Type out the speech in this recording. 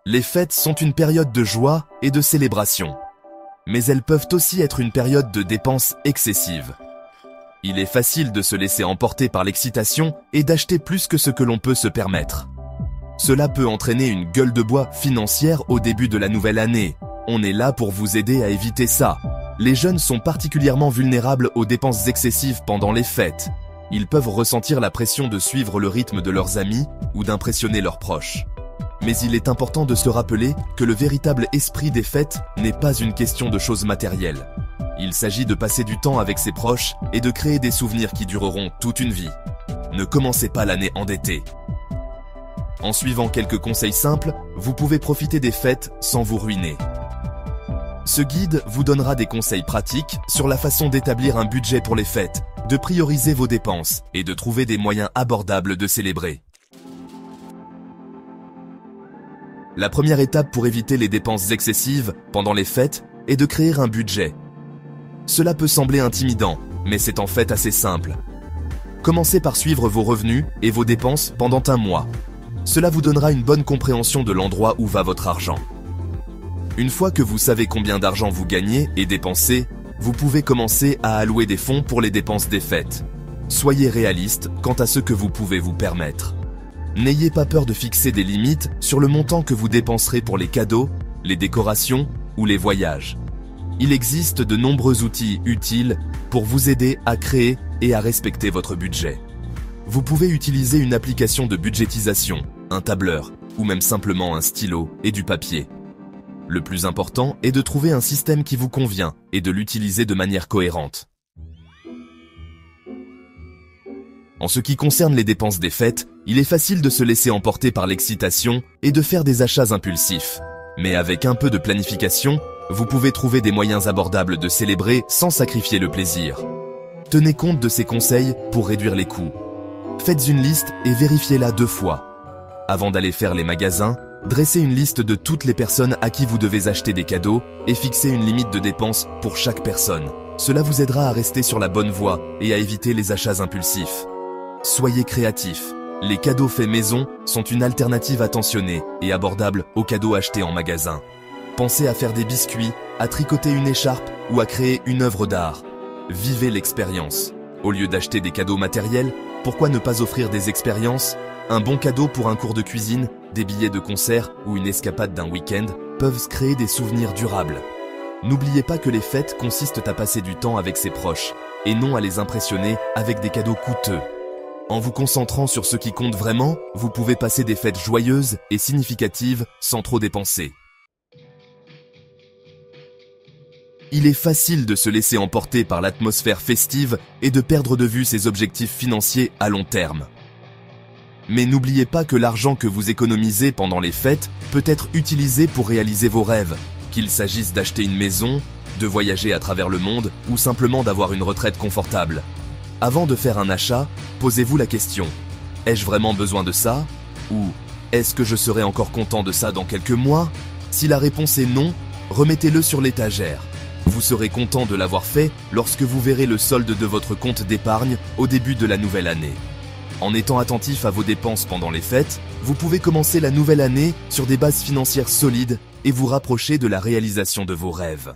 Les fêtes sont une période de joie et de célébration. Mais elles peuvent aussi être une période de dépenses excessives. Il est facile de se laisser emporter par l'excitation et d'acheter plus que ce que l'on peut se permettre. Cela peut entraîner une gueule de bois financière au début de la nouvelle année. On est là pour vous aider à éviter ça. Les jeunes sont particulièrement vulnérables aux dépenses excessives pendant les fêtes. Ils peuvent ressentir la pression de suivre le rythme de leurs amis ou d'impressionner leurs proches. Mais il est important de se rappeler que le véritable esprit des fêtes n'est pas une question de choses matérielles. Il s'agit de passer du temps avec ses proches et de créer des souvenirs qui dureront toute une vie. Ne commencez pas l'année endetté. En suivant quelques conseils simples, vous pouvez profiter des fêtes sans vous ruiner. Ce guide vous donnera des conseils pratiques sur la façon d'établir un budget pour les fêtes, de prioriser vos dépenses et de trouver des moyens abordables de célébrer. La première étape pour éviter les dépenses excessives pendant les fêtes est de créer un budget. Cela peut sembler intimidant, mais c'est en fait assez simple. Commencez par suivre vos revenus et vos dépenses pendant un mois. Cela vous donnera une bonne compréhension de l'endroit où va votre argent. Une fois que vous savez combien d'argent vous gagnez et dépensez, vous pouvez commencer à allouer des fonds pour les dépenses des fêtes. Soyez réaliste quant à ce que vous pouvez vous permettre. N'ayez pas peur de fixer des limites sur le montant que vous dépenserez pour les cadeaux, les décorations ou les voyages. Il existe de nombreux outils utiles pour vous aider à créer et à respecter votre budget. Vous pouvez utiliser une application de budgétisation, un tableur ou même simplement un stylo et du papier. Le plus important est de trouver un système qui vous convient et de l'utiliser de manière cohérente. En ce qui concerne les dépenses des fêtes, il est facile de se laisser emporter par l'excitation et de faire des achats impulsifs. Mais avec un peu de planification, vous pouvez trouver des moyens abordables de célébrer sans sacrifier le plaisir. Tenez compte de ces conseils pour réduire les coûts. Faites une liste et vérifiez-la 2 fois. Avant d'aller faire les magasins, dressez une liste de toutes les personnes à qui vous devez acheter des cadeaux et fixez une limite de dépenses pour chaque personne. Cela vous aidera à rester sur la bonne voie et à éviter les achats impulsifs. Soyez créatifs. Les cadeaux faits maison sont une alternative attentionnée et abordable aux cadeaux achetés en magasin. Pensez à faire des biscuits, à tricoter une écharpe ou à créer une œuvre d'art. Vivez l'expérience. Au lieu d'acheter des cadeaux matériels, pourquoi ne pas offrir des expériences? Un bon cadeau pour un cours de cuisine, des billets de concert ou une escapade d'un week-end peuvent créer des souvenirs durables. N'oubliez pas que les fêtes consistent à passer du temps avec ses proches et non à les impressionner avec des cadeaux coûteux. En vous concentrant sur ce qui compte vraiment, vous pouvez passer des fêtes joyeuses et significatives sans trop dépenser. Il est facile de se laisser emporter par l'atmosphère festive et de perdre de vue ses objectifs financiers à long terme. Mais n'oubliez pas que l'argent que vous économisez pendant les fêtes peut être utilisé pour réaliser vos rêves, qu'il s'agisse d'acheter une maison, de voyager à travers le monde ou simplement d'avoir une retraite confortable. Avant de faire un achat, posez-vous la question « Ai-je vraiment besoin de ça ?» ou « Est-ce que je serai encore content de ça dans quelques mois ?» Si la réponse est non, remettez-le sur l'étagère. Vous serez content de l'avoir fait lorsque vous verrez le solde de votre compte d'épargne au début de la nouvelle année. En étant attentif à vos dépenses pendant les fêtes, vous pouvez commencer la nouvelle année sur des bases financières solides et vous rapprocher de la réalisation de vos rêves.